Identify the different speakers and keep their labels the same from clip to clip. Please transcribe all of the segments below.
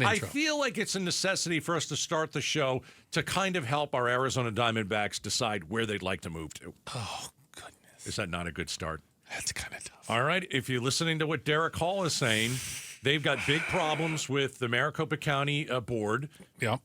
Speaker 1: I feel like it's a necessity for us to start the show to kind of help our Arizona Diamondbacks decide where they'd like to move to.
Speaker 2: Oh, goodness.
Speaker 1: Is that not a good start?
Speaker 2: That's kind of tough.
Speaker 1: All right. If you're listening to what Derek Hall is saying, they've got big problems with the Maricopa County board.
Speaker 2: Yeah.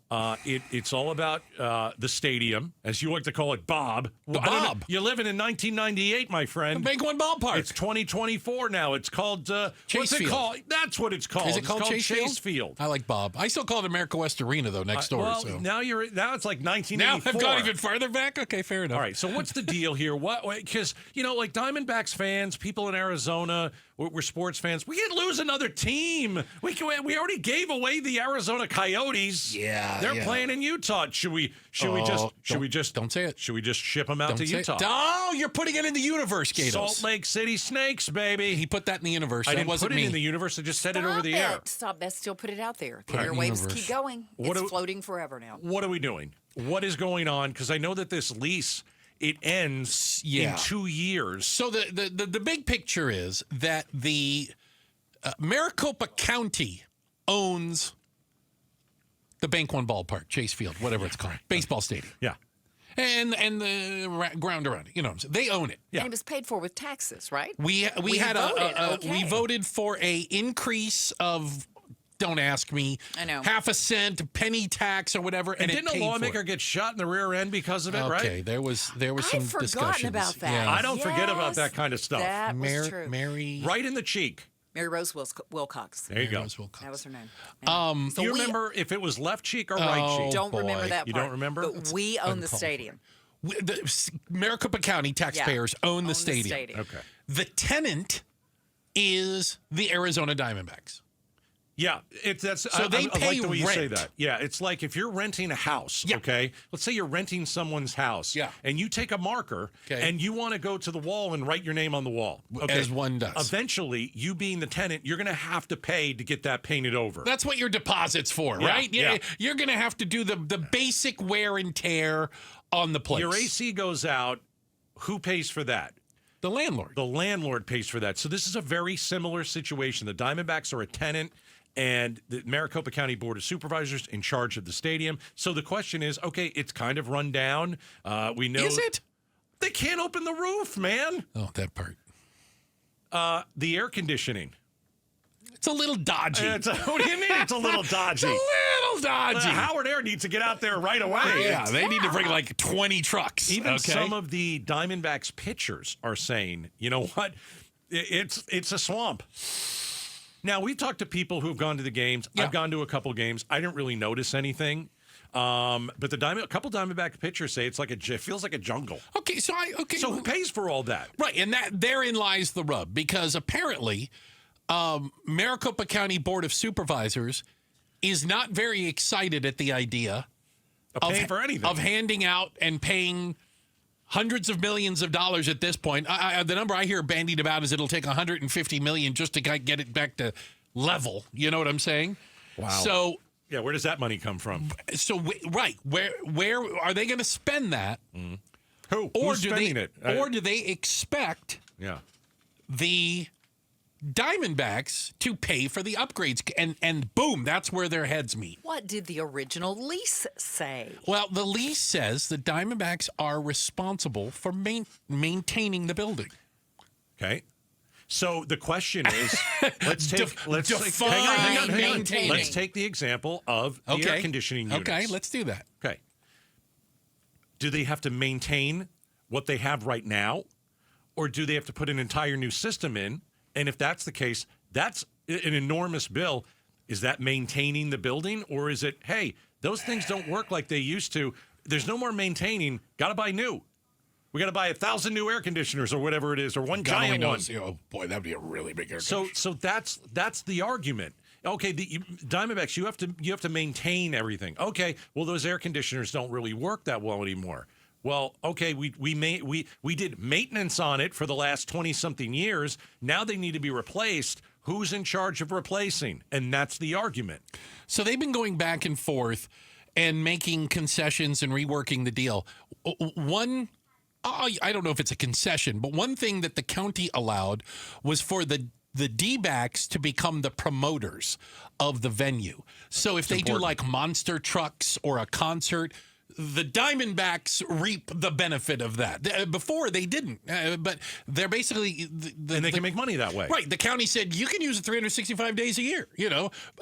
Speaker 1: It's all about the stadium, as you like to call it, Bob.
Speaker 2: Bob.
Speaker 1: You're living in 1998, my friend.
Speaker 2: The Big One Ballpark.
Speaker 1: It's 2024 now. It's called what's it
Speaker 2: Field.
Speaker 1: called? That's what it's called.
Speaker 2: Is it called
Speaker 1: Chase
Speaker 2: Field?
Speaker 1: Field?
Speaker 2: I like Bob. I still call it America West Arena though. Next door.
Speaker 1: Well,
Speaker 2: so.
Speaker 1: now it's like 1984.
Speaker 2: Now I've gone even farther back. Okay, fair enough.
Speaker 1: All right. So what's the deal here? What? Because like Diamondbacks fans, people in Arizona, we're sports fans. We can't lose another team. We already gave away the Arizona Coyotes.
Speaker 2: Yeah,
Speaker 1: they're playing in Utah. Should we just
Speaker 2: don't say it?
Speaker 1: Should we just ship them out to Utah?
Speaker 2: Oh, you're putting it in the universe, Gaydos.
Speaker 1: Salt Lake City Snakes, baby.
Speaker 2: He put that in the universe.
Speaker 1: I
Speaker 2: that
Speaker 1: didn't
Speaker 2: wasn't
Speaker 1: put it
Speaker 2: me.
Speaker 1: in the universe. I just said it over the air.
Speaker 3: Stop that. Still put it out there. The
Speaker 2: Right.
Speaker 3: airwaves
Speaker 2: Universe.
Speaker 3: keep going. It's floating forever now.
Speaker 1: What are we doing? What is going on? Because I know that this lease, it ends in 2 years.
Speaker 2: So the big picture is that the Maricopa County owns the Bank One Ballpark, Chase Field, whatever it's called, baseball stadium.
Speaker 1: Yeah.
Speaker 2: And the ground around it, they own it.
Speaker 1: Yeah.
Speaker 3: And it was paid for with taxes, right?
Speaker 2: We had
Speaker 3: voted,
Speaker 2: we voted for a increase of, don't ask me,
Speaker 3: I know,
Speaker 2: half a cent, penny tax or whatever, and
Speaker 1: didn't a lawmaker get shot in the rear end because of it? Right?
Speaker 2: Okay, there was some
Speaker 3: I've forgotten
Speaker 2: discussions
Speaker 3: about that.
Speaker 2: Yeah.
Speaker 1: I don't forget about that kind of stuff.
Speaker 3: That was true.
Speaker 2: Mary,
Speaker 1: right in the cheek.
Speaker 3: Mary Rose Wilcox.
Speaker 1: There you go.
Speaker 3: That was her name.
Speaker 1: Do you remember if it was left cheek or right cheek?
Speaker 3: Don't remember that part.
Speaker 1: You don't remember?
Speaker 3: But we own the stadium.
Speaker 2: The Maricopa County taxpayers own the stadium.
Speaker 1: Okay.
Speaker 2: The tenant is the Arizona Diamondbacks.
Speaker 1: Yeah,
Speaker 2: so they pay
Speaker 1: I like the way you say
Speaker 2: rent.
Speaker 1: that. Yeah, it's like if you're renting a house, okay? Let's say you're renting someone's house, and you take a marker and you want to go to the wall and write your name on the wall. Okay?
Speaker 2: As one does.
Speaker 1: Eventually, you being the tenant, you're going to have to pay to get that painted over.
Speaker 2: That's what your deposit's for, right?
Speaker 1: Yeah.
Speaker 2: You're going to have to do the basic wear and tear on the place.
Speaker 1: Your AC goes out. Who pays for that?
Speaker 2: The landlord.
Speaker 1: The landlord pays for that. So this is a very similar situation. The Diamondbacks are a tenant, and the Maricopa County Board of Supervisors in charge of the stadium. So the question is, okay, it's kind of run down. We know.
Speaker 2: Is it?
Speaker 1: They can't open the roof, man.
Speaker 2: Oh, that part.
Speaker 1: The air conditioning.
Speaker 2: It's a little dodgy.
Speaker 1: What do you mean it's a little dodgy?
Speaker 2: It's a little dodgy.
Speaker 1: Howard Air needs to get out there right away.
Speaker 2: Yeah, they need to bring like 20 trucks.
Speaker 1: Even some of the Diamondbacks pitchers are saying, you know what? It's a swamp. Now, we've talked to people who've gone to the games.
Speaker 2: Yeah.
Speaker 1: I've gone to a couple games. I didn't really notice anything. But a couple Diamondback pitchers say it feels like a jungle.
Speaker 2: Okay, so
Speaker 1: who pays for all that?
Speaker 2: Right, and therein lies the rub, because apparently Maricopa County Board of Supervisors is not very excited at the idea
Speaker 1: of paying for anything,
Speaker 2: of handing out and paying hundreds of millions of dollars at this point. The number I hear bandied about is it'll take $150 million just to get it back to level. You know what I'm saying?
Speaker 1: Wow.
Speaker 2: So
Speaker 1: yeah, where does that money come from?
Speaker 2: So right, where are they going to spend that?
Speaker 1: Mm.
Speaker 2: Who's
Speaker 1: spending it?
Speaker 2: Or do they expect the Diamondbacks to pay for the upgrades? And boom, that's where their heads meet.
Speaker 3: What did the original lease say?
Speaker 2: Well, the lease says the Diamondbacks are responsible for maintaining the building.
Speaker 1: Okay. So the question is, let's take
Speaker 2: maintaining.
Speaker 1: Let's take the example of the air conditioning units.
Speaker 2: Okay, let's do that.
Speaker 1: Okay. Do they have to maintain what they have right now, or do they have to put an entire new system in? And if that's the case, that's an enormous bill. Is that maintaining the building, or is it, hey, those things don't work like they used to? There's no more maintaining. Got to buy new. We got to buy 1,000 new air conditioners or whatever it is, or one giant one.
Speaker 2: Oh boy, that'd be a really big air conditioner.
Speaker 1: So that's the argument. Okay, the Diamondbacks, you have to maintain everything. Okay, well those air conditioners don't really work that well anymore. Well, okay, we did maintenance on it for the last 20-something years. Now they need to be replaced. Who's in charge of replacing? And that's the argument.
Speaker 2: So they've been going back and forth and making concessions and reworking the deal. I don't know if it's a concession, but one thing that the county allowed was for the the D-backs to become the promoters of the venue. So if they do like monster trucks or a concert, the Diamondbacks reap the benefit of that. Before they didn't, but they're basically
Speaker 1: and they can make money that way.
Speaker 2: Right. The county said you can use it 365 days a year,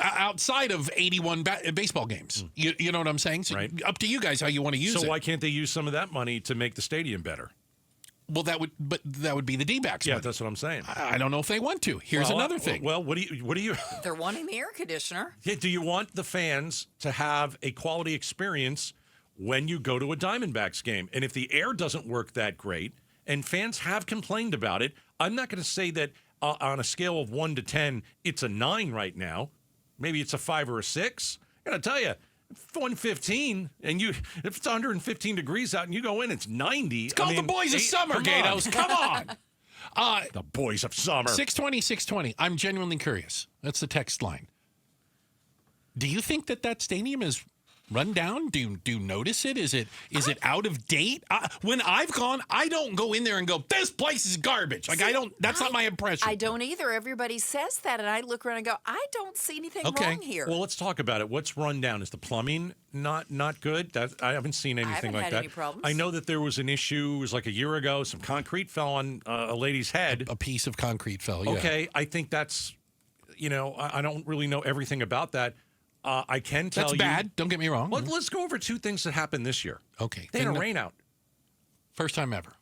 Speaker 2: outside of 81 baseball games. You know what I'm saying? So
Speaker 1: right.
Speaker 2: Up to you guys how you want to use it.
Speaker 1: So why can't they use some of that money to make the stadium better?
Speaker 2: Well, that would be the D-backs.
Speaker 1: Yeah,
Speaker 2: money.
Speaker 1: that's what I'm saying.
Speaker 2: I don't know if they want to. Here's another thing.
Speaker 1: Well, what do you?
Speaker 3: They're wanting the air conditioner.
Speaker 1: Yeah, do you want the fans to have a quality experience when you go to a Diamondbacks game? And if the air doesn't work that great, and fans have complained about it, I'm not going to say that on a scale of 1 to 10, it's a 9 right now. Maybe it's a 5 or a 6. I got to tell you, 115, and if it's 115 degrees out and you go in, it's 90.
Speaker 2: It's called the boys of summer, Gaydos. Come on.
Speaker 1: The boys of summer.
Speaker 2: 620. I'm genuinely curious. That's the text line. Do you think that stadium is run down? Do you notice it? Is it out of date? When I've gone, I don't go in there and go, this place is garbage. Like, I don't. That's not my impression.
Speaker 3: I don't either. Everybody says that, and I look around and go, I don't see anything wrong here.
Speaker 1: Well, let's talk about it. What's run down? Is the plumbing not good? I haven't seen anything like that.
Speaker 3: Any problems.
Speaker 1: I know that there was an issue. It was like a year ago. Some concrete fell on a lady's head.
Speaker 2: A piece of concrete fell. Yeah.
Speaker 1: Okay, I think that's. I don't really know everything about that. I can tell you.
Speaker 2: That's bad. Don't get me wrong.
Speaker 1: Let's go over 2 things that happened this year.
Speaker 2: Okay.
Speaker 1: They had a rain out.
Speaker 2: First time ever.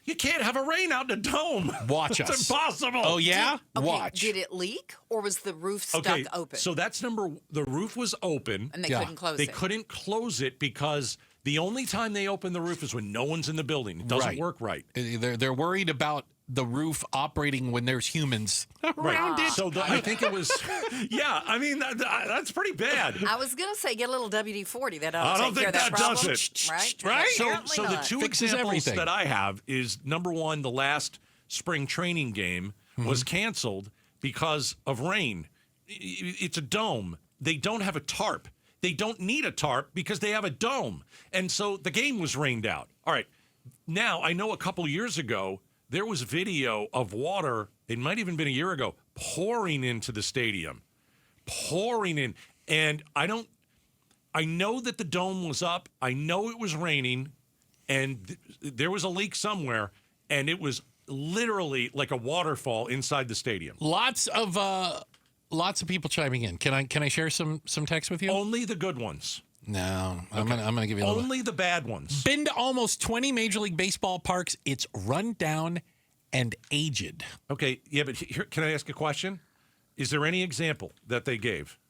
Speaker 1: You can't have a rain out in a dome.
Speaker 2: Watch
Speaker 1: it's
Speaker 2: us.
Speaker 1: It's impossible.
Speaker 2: Oh, yeah?
Speaker 3: Watch. Did it leak, or was the roof stuck open?
Speaker 1: So that's the roof was open.
Speaker 3: And they couldn't close it.
Speaker 1: They couldn't close it because the only time they open the roof is when no one's in the building. It doesn't work right.
Speaker 2: They're worried about the roof operating when there's humans around it.
Speaker 1: So I think it was, I mean, that's pretty bad.
Speaker 3: I was going to say get a little WD-40. That ought to
Speaker 1: I don't
Speaker 3: take care
Speaker 1: think
Speaker 3: of that
Speaker 1: that
Speaker 3: problem.
Speaker 1: does it.
Speaker 3: Right?
Speaker 1: So the 2
Speaker 2: Fixes
Speaker 1: examples
Speaker 2: everything.
Speaker 1: that I have is, number one, the last spring training game was canceled because of rain. It's a dome. They don't have a tarp. They don't need a tarp because they have a dome. And so the game was rained out. All right. Now, I know a couple years ago, there was video of water, it might even been a year ago, pouring into the stadium. Pouring in. And I know that the dome was up. I know it was raining, and there was a leak somewhere, and it was literally like a waterfall inside the stadium.
Speaker 2: Lots of people chiming in. Can I share some text with you?
Speaker 1: Only the good ones.
Speaker 2: No, I'm gonna give you a little.
Speaker 1: Only the bad ones.
Speaker 2: Been to almost 20 Major League Baseball parks. It's run down and aged.
Speaker 1: Okay, yeah, but here, can I ask a question? Is there any example that they gave?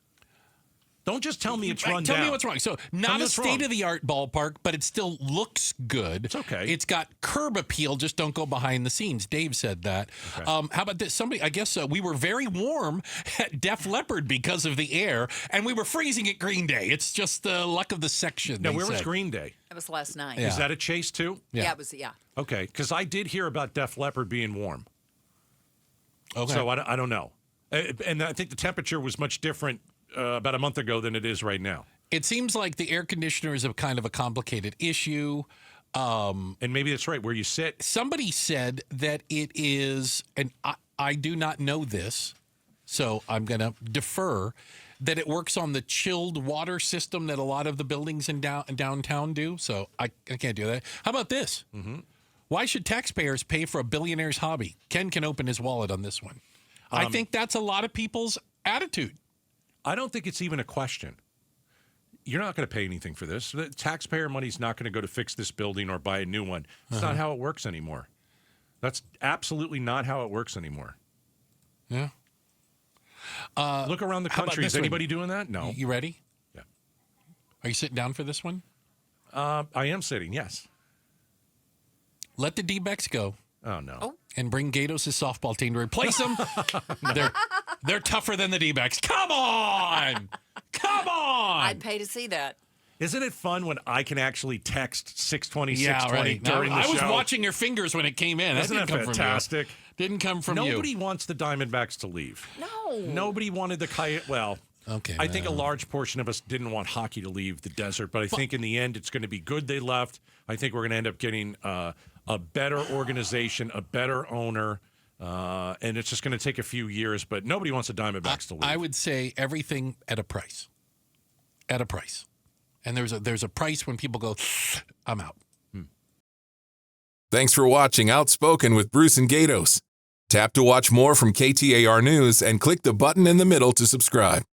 Speaker 1: Don't just tell me it's run down.
Speaker 2: Tell me what's wrong. So, not a state-of-the-art ballpark, but it still looks good.
Speaker 1: It's okay.
Speaker 2: It's got curb appeal, just don't go behind the scenes. Dave said that. Okay. How about this? I guess we were very warm at Def Leppard because of the air, and we were freezing at Green Day. It's just the luck of the section.
Speaker 1: Now, where was Green Day?
Speaker 3: It was last night.
Speaker 1: Yeah. Is that a Chase, too?
Speaker 3: Yeah, it was,
Speaker 1: Okay, because I did hear about Def Leppard being warm.
Speaker 2: Okay.
Speaker 1: So, I don't know. And I think the temperature was much different about a month ago than it is right now.
Speaker 2: It seems like the air conditioner is kind of a complicated issue.
Speaker 1: And maybe that's right, where you sit.
Speaker 2: Somebody said that it is, and I do not know this, so I'm going to defer, that it works on the chilled water system that a lot of the buildings in downtown do. So I can't do that. How about this? Mm-hmm. Why should taxpayers pay for a billionaire's hobby? Ken can open his wallet on this one. I think that's a lot of people's attitude.
Speaker 1: I don't think it's even a question. You're not going to pay anything for this. The taxpayer money's not going to go to fix this building or buy a new one. It's not how it works anymore. That's absolutely not how it works anymore.
Speaker 2: Yeah.
Speaker 1: Look around the country. Is anybody doing that? No.
Speaker 2: You ready?
Speaker 1: Yeah.
Speaker 2: Are you sitting down for this one?
Speaker 1: I am sitting, yes.
Speaker 2: Let the D-backs go.
Speaker 1: Oh, no.
Speaker 2: And bring Gaydos' softball team to replace them. They're tougher than the D-backs. Come on! Come on!
Speaker 3: I'd pay to see that.
Speaker 1: Isn't it fun when I can actually text 620,
Speaker 2: yeah,
Speaker 1: 620
Speaker 2: right.
Speaker 1: during the show?
Speaker 2: I was watching your fingers when it came in.
Speaker 1: Isn't that fantastic?
Speaker 2: Didn't come from you.
Speaker 1: Nobody wants the Diamondbacks to leave.
Speaker 3: No.
Speaker 1: Nobody wanted the Coyotes. Well,
Speaker 2: okay,
Speaker 1: I think a large portion of us didn't want hockey to leave the desert, but I think in the end it's going to be good they left. I think we're going to end up getting a better organization, a better owner, And it's just going to take a few years, but nobody wants the Diamondbacks to leave.
Speaker 2: I would say everything at a price. At a price. And there's a price when people go, I'm out.
Speaker 4: Thanks for watching Outspoken with Bruce and Gaydos. Tap to watch more from KTAR News and click the button in the middle to subscribe.